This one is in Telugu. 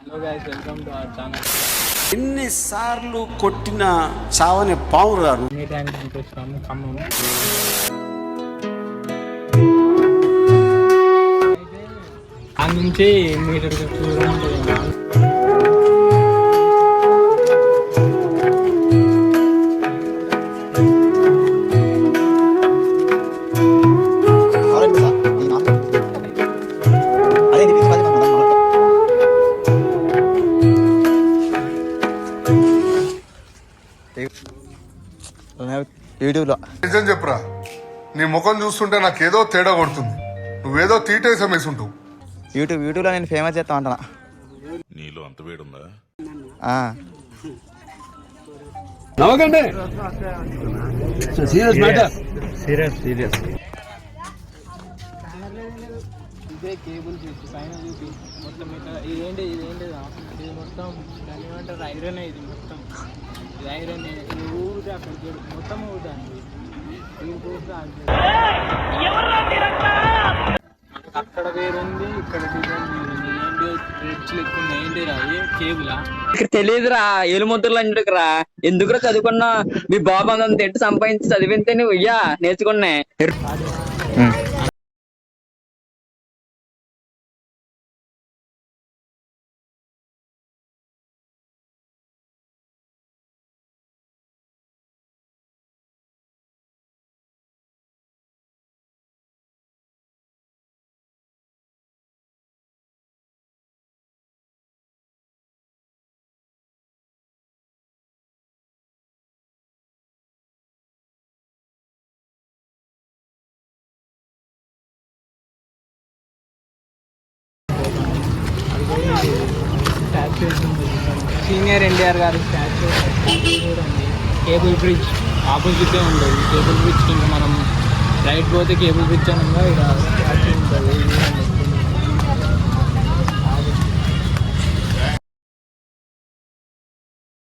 Hello guys, welcome to our channel. ఎన్నిసార్లు కొట్టిన చావని పాము గారు ఎనీ టైం పంపిస్తాము ఖమ్మం. అయితే ఆ నుంచి మీటర్ దూరం ఉంటుంది. యూట్యూబ్లో నిజం చెప్పురా, నీ ముఖం చూస్తుంటే నాకేదో తేడా కొడుతుంది. నువ్వేదో తీటేసం వేసుంటావు. యూట్యూబ్లో నేను ఫేమస్ చేస్తా అంటున్నా. నీలో అంత వేడుందా? నవ్వకండి. Serious matter. సీరియస్ ఇదే కేబుల్ చూసి పైన చూపి మొత్తం ఇదేంటి ఇది మొత్తం దాన్ని ఏమంటారు, ఐరన్. ఇది మొత్తం ఇది ఐరన్. ఇది ఊరితే అక్కడ మొత్తం ఊరుతుంది. అక్కడ వేరుంది, ఇక్కడ డిజైన్ వేరుంది. ఏంటి రెడ్స్ లెక్క ఉంది. ఏంటి రాయి కేబులా? ఇక్కడ తెలియదురా, ఏలుముద్రలు అంటుకురా. ఎందుకురా చదువుకున్నా? మీ బాబు అంత ఎట్టు సంపాదించి చదివితే నువ్వు అయ్యా నేర్చుకున్నా. స్టాచ్యూ సీనియర్ ఎన్టీఆర్ గారి స్టాచ్యూ కూడా ఉంది. కేబుల్ బ్రిడ్జ్ ఆపోజిటే ఉండదు. కేబుల్ బ్రిడ్జ్ ఇంకా మనం రైట్ పోతే కేబుల్ బ్రిడ్జ్ అనగా ఇక్కడ స్టాచ్యూ ఉంటుంది.